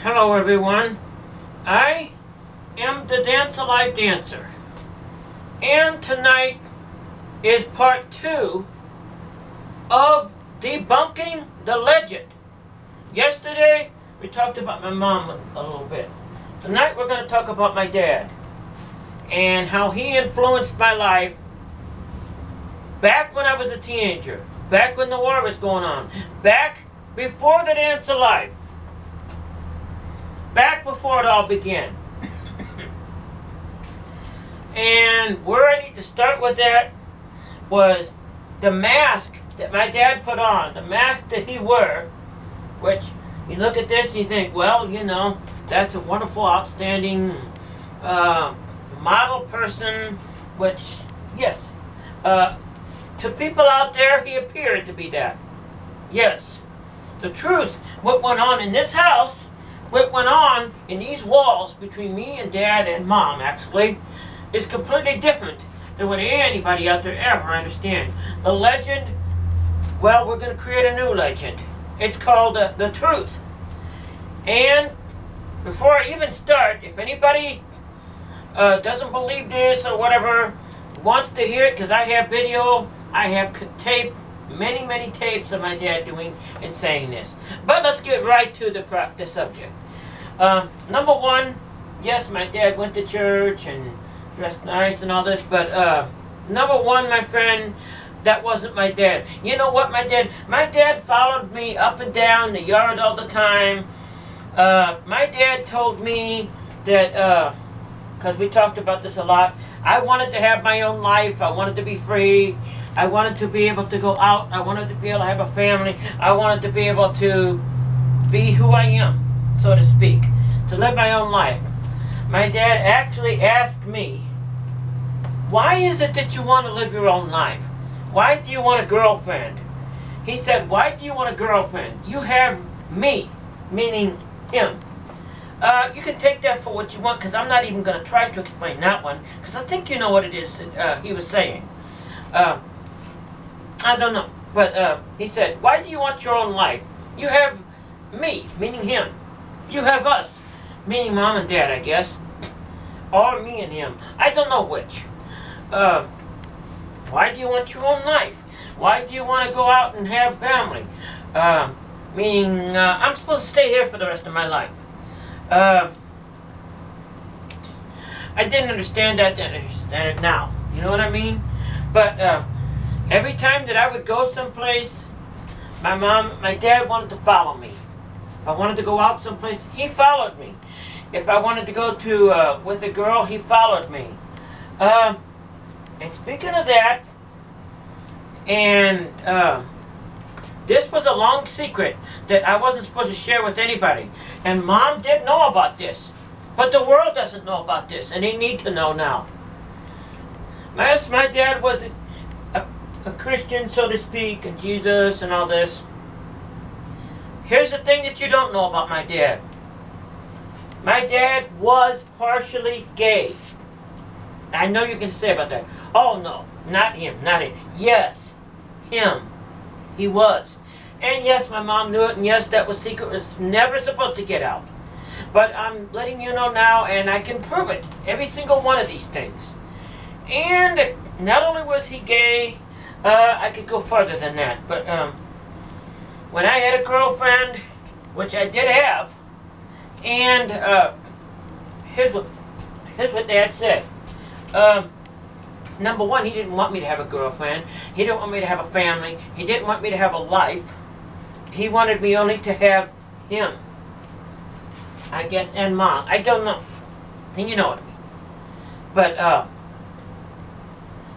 Hello everyone, I am the Dance Alive Dancer, and tonight is part 2 of debunking the legend. Yesterday we talked about my mom a little bit. Tonight we're going to talk about my dad and how he influenced my life back when I was a teenager, back when the war was going on, back before the Dance Alive. Back before it all began. And where I need to start with that was the mask that my dad put on, the mask that he wore, which you look at this and you think, well, you know, that's a wonderful, outstanding model person, which, yes, to people out there, he appeared to be that. Yes. The truth, what went on in this house, what went on in these walls between me and Dad and Mom, actually, is completely different than what anybody out there ever understands. The legend, well, we're going to create a new legend. It's called The Truth. And before I even start, if anybody doesn't believe this or whatever, wants to hear it, because I have video, I have tape, many tapes of my dad doing and saying this. But let's get right to the subject. Number one, yes, my dad went to church and dressed nice and all this, but number one, my friend, that wasn't my dad. You know what, my dad followed me up and down the yard all the time. My dad told me that, because we talked about this a lot, I wanted to have my own life, I wanted to be free, I wanted to be able to go out, I wanted to be able to have a family, I wanted to be able to be who I am, so to speak, to live my own life. My dad actually asked me, why is it that you want to live your own life? Why do you want a girlfriend? He said, why do you want a girlfriend? You have me, meaning him. You can take that for what you want, because I'm not even going to try to explain that one, because I think you know what it is he was saying. I don't know, but he said, why do you want your own life? You have me, meaning him. You have us, meaning Mom and Dad, I guess. Or me and him. I don't know which. Why do you want your own life? Why do you want to go out and have family? Meaning, I'm supposed to stay here for the rest of my life. I didn't understand that then. I understand it now. You know what I mean? But every time that I would go someplace, my dad wanted to follow me. If I wanted to go out someplace, he followed me. If I wanted to go to with a girl, he followed me. And speaking of that, and this was a long secret that I wasn't supposed to share with anybody. And Mom did know about this. But the world doesn't know about this, and they need to know now. Yes, my dad was a Christian, so to speak, and Jesus and all this. Here's the thing that you don't know about my dad. My dad was partially gay. I know you can say about that. Oh no, not him, not him. Yes, him. He was. And yes, my mom knew it, and yes, that was secret. It was never supposed to get out. But I'm letting you know now, and I can prove it. Every single one of these things. And not only was he gay, I could go further than that. But when I had a girlfriend, which I did have, and here's what Dad said. Number one, he didn't want me to have a girlfriend. He didn't want me to have a family. He didn't want me to have a life. He wanted me only to have him, I guess, and Mom. I don't know. And you know what I mean. But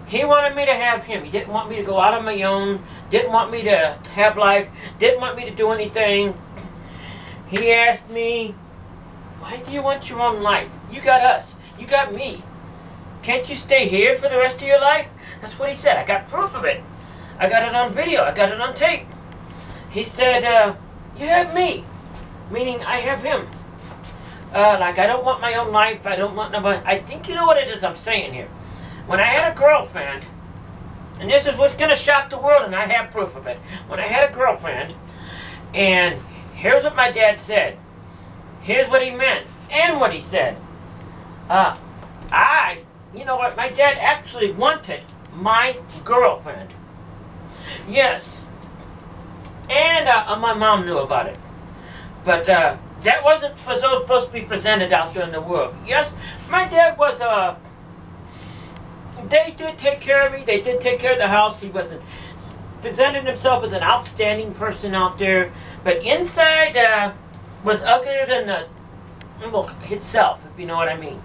he wanted me to have him. He didn't want me to go out on my own. Didn't want me to have life. Didn't want me to do anything. He asked me, why do you want your own life? You got us. You got me. Can't you stay here for the rest of your life? That's what he said. I got proof of it. I got it on video. I got it on tape. He said, you have me. Meaning I have him. Like, I don't want my own life. I don't want nobody. I think you know what it is I'm saying here. When I had a girlfriend, and this is what's going to shock the world, and I have proof of it. When I had a girlfriend, and here's what my dad said. Here's what he meant and what he said. You know what, my dad actually wanted my girlfriend. Yes. And my mom knew about it. But that wasn't supposed to be presented out there in the world. Yes, my dad was, they did take care of me. They did take care of the house. He wasn't presented himself as an outstanding person out there. But inside was uglier than the itself, if you know what I mean.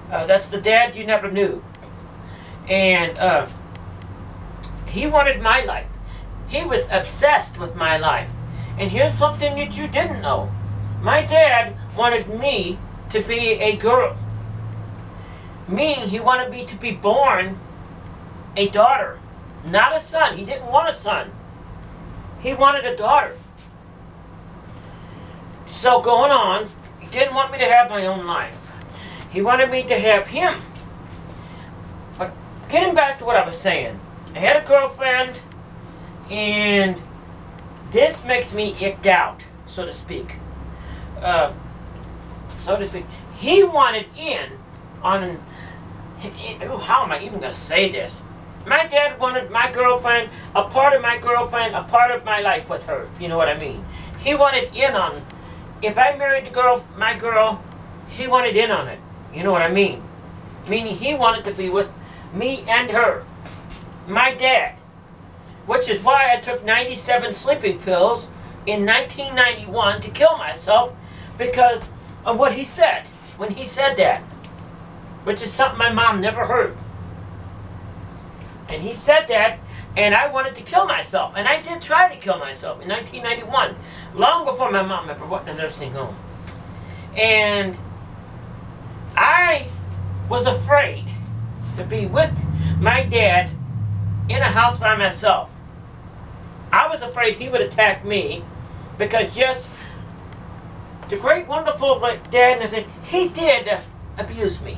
That's the dad you never knew. And he wanted my life. He was obsessed with my life. And here's something that you didn't know. My dad wanted me to be a girl. Meaning he wanted me to be born a daughter. Not a son. He didn't want a son. He wanted a daughter. So going on, he didn't want me to have my own life. He wanted me to have him. But getting back to what I was saying, I had a girlfriend, and this makes me icked out, so to speak. He wanted in on, how am I even going to say this? My dad wanted my girlfriend, a part of my girlfriend, a part of my life with her, you know what I mean? He wanted in on, if I married the girl, my girl, he wanted in on it. You know what I mean? Meaning he wanted to be with me and her. My dad. Which is why I took 97 sleeping pills in 1991 to kill myself, because of what he said when he said that. Which is something my mom never heard. And he said that, and I wanted to kill myself. And I did try to kill myself in 1991. Long before my mom ever went to the nursing home. And I was afraid to be with my dad in a house by myself. I was afraid he would attack me because, yes, the great, wonderful dad, and he did abuse me.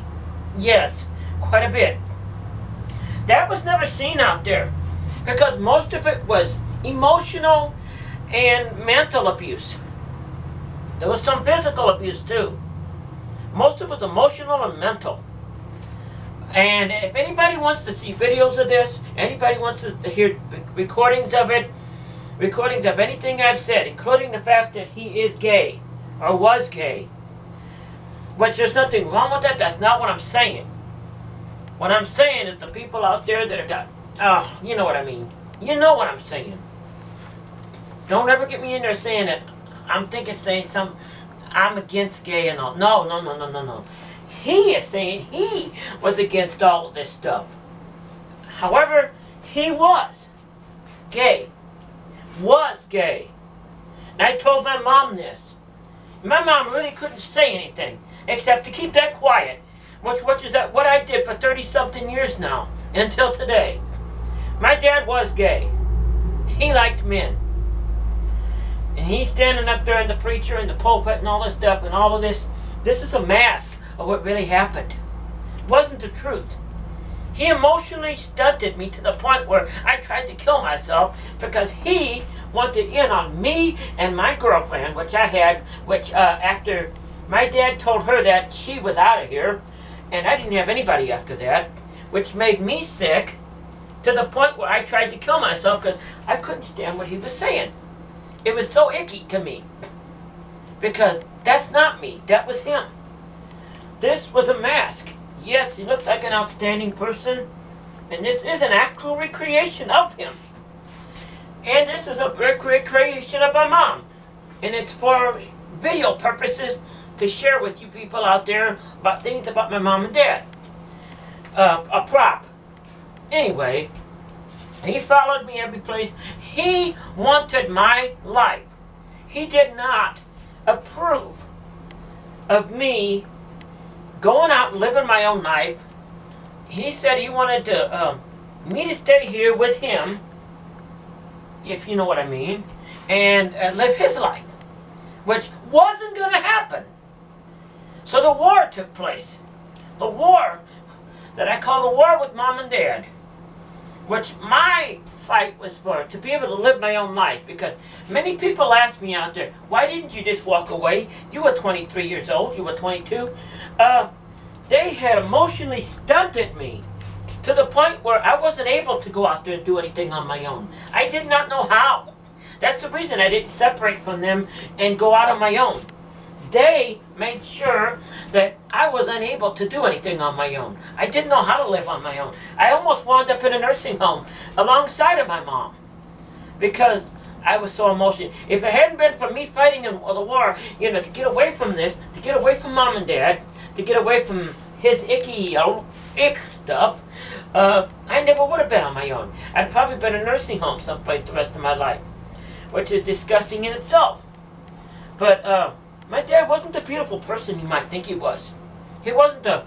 Yes, quite a bit. That was never seen out there because most of it was emotional and mental abuse. There was some physical abuse too. Most of it was emotional and mental. And if anybody wants to see videos of this, anybody wants to hear recordings of it, recordings of anything I've said, including the fact that he is gay, or was gay, which there's nothing wrong with that, that's not what I'm saying. What I'm saying is the people out there that have got, you know what I mean. You know what I'm saying. Don't ever get me in there saying that I'm saying some, I'm against gay and all. No, no, no, no, no, no. He is saying he was against all of this stuff. However, he was gay. Was gay. And I told my mom this. My mom really couldn't say anything except to keep that quiet. Which is what I did for 30-something years now, until today. My dad was gay. He liked men. And he's standing up there in the preacher and the pulpit and all this stuff and all of this. This is a mask of what really happened. It wasn't the truth. He emotionally stunted me to the point where I tried to kill myself because he wanted in on me and my girlfriend, which I had, which after my dad told her that she was out of here, and I didn't have anybody after that, which made me sick to the point where I tried to kill myself because I couldn't stand what he was saying. It was so icky to me because that's not me, that was him. This was a mask. Yes, he looks like an outstanding person, and this is an actual recreation of him. And this is a recreation of my mom. And it's for video purposes to share with you people out there about things about my mom and dad. A prop. Anyway, he followed me every place. He wanted my life. He did not approve of me going out and living my own life. He said he wanted to me to stay here with him, if you know what I mean, and live his life, which wasn't going to happen. So the war took place. The war that I call the war with mom and dad, which my fight was to be able to live my own life, because many people ask me out there, why didn't you just walk away? You were 23 years old, you were 22. They had emotionally stunted me to the point where I wasn't able to go out there and do anything on my own. I did not know how. That's the reason I didn't separate from them and go out on my own. They made sure that I was unable to do anything on my own. I didn't know how to live on my own. I almost wound up in a nursing home alongside of my mom because I was so emotional. If it hadn't been for me fighting in the war, you know, to get away from this, to get away from mom and dad, to get away from his icky, ick stuff, I never would have been on my own. I'd probably been in a nursing home someplace the rest of my life, which is disgusting in itself. But my dad wasn't the beautiful person you might think he was. He wasn't the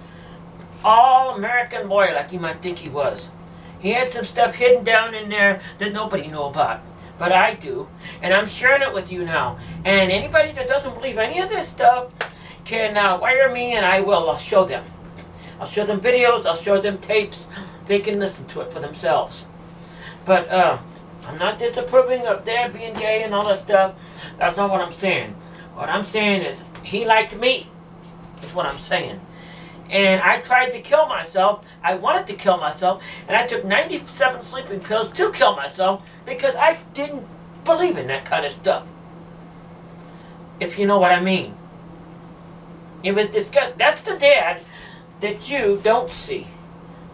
all-American boy like you might think he was. He had some stuff hidden down in there that nobody knew about. But I do. And I'm sharing it with you now. And anybody that doesn't believe any of this stuff can wire me and I'll show them. I'll show them videos. I'll show them tapes. They can listen to it for themselves. But I'm not disapproving of Dad being gay and all that stuff. That's not what I'm saying. What I'm saying is, he liked me, is what I'm saying. And I tried to kill myself. I wanted to kill myself. And I took 97 sleeping pills to kill myself because I didn't believe in that kind of stuff. If you know what I mean. It was disgusting. That's the dad that you don't see.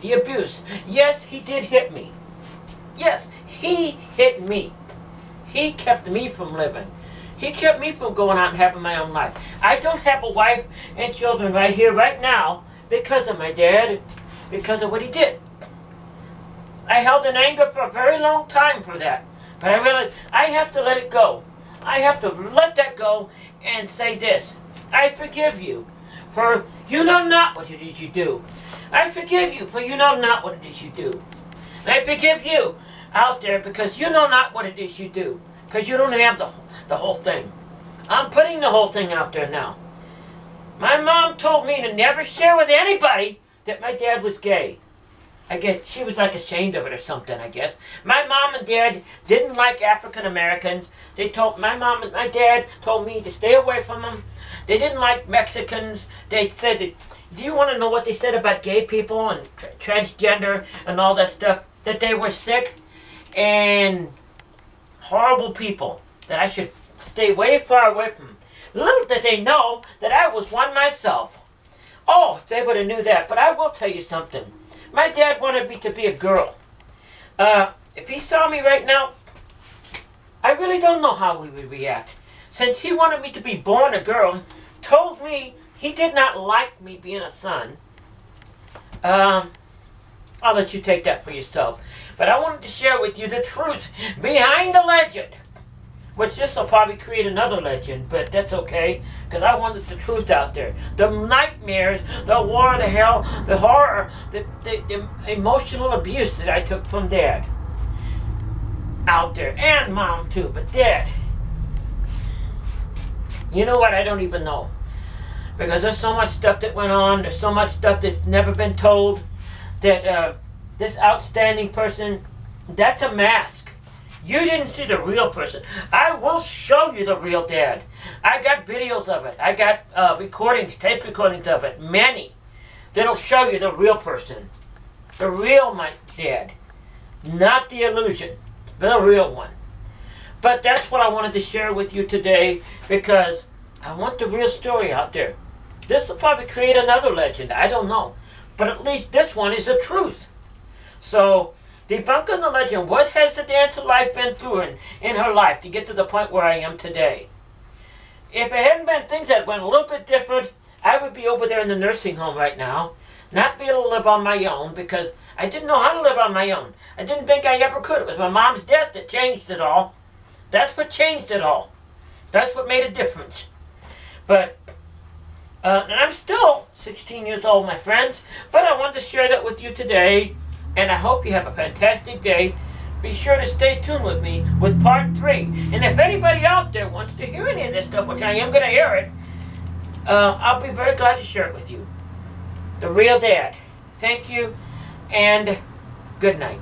The abuse. Yes, he did hit me. Yes, he hit me. He kept me from living. He kept me from going out and having my own life. I don't have a wife and children right here, right now, because of my dad, because of what he did. I held in anger for a very long time for that. But I realized I have to let it go. I have to let that go and say this. I forgive you for you know not what it is you do. I forgive you for you know not what it is you do. And I forgive you out there because you know not what it is you do. Because you don't have the whole thing. I'm putting the whole thing out there now. My mom told me to never share with anybody that my dad was gay. I guess she was like ashamed of it or something, I guess. My mom and dad didn't like African Americans. My mom and my dad told me to stay away from them. They didn't like Mexicans. They said, do you want to know what they said about gay people and transgender and all that stuff? That they were sick and horrible people, that I should stay way far away from them. Little did they know that I was one myself. Oh, if they would have knew that. But I will tell you something. My dad wanted me to be a girl. If he saw me right now, I really don't know how he would react. Since he wanted me to be born a girl, told me he did not like me being a son. I'll let you take that for yourself. But I wanted to share with you the truth behind the legend. Which this will probably create another legend, but that's okay, because I wanted the truth out there. The nightmares, the war, the hell, the horror, the emotional abuse that I took from Dad. Out there. And Mom too, but Dad. You know what? I don't even know. Because there's so much stuff that went on, there's so much stuff that's never been told, that this outstanding person, that's a mask. You didn't see the real person. I will show you the real Dad. I got videos of it. I got recordings, tape recordings of it, many, that'll show you the real person. The real my Dad. Not the illusion, but the real one. But that's what I wanted to share with you today, because I want the real story out there. This will probably create another legend. I don't know. But at least this one is the truth. So, debunking the legend. What has the dancer life been through in her life to get to the point where I am today? If it hadn't been things that went a little bit different, I would be over there in the nursing home right now, not be able to live on my own, because I didn't know how to live on my own. I didn't think I ever could. It was my mom's death that changed it all. That's what changed it all. That's what made a difference. But, and I'm still 16 years old, my friends, but I wanted to share that with you today. And I hope you have a fantastic day. Be sure to stay tuned with me with part 3. And if anybody out there wants to hear any of this stuff, which I am going to hear it, I'll be very glad to share it with you. The real Dad. Thank you, and good night.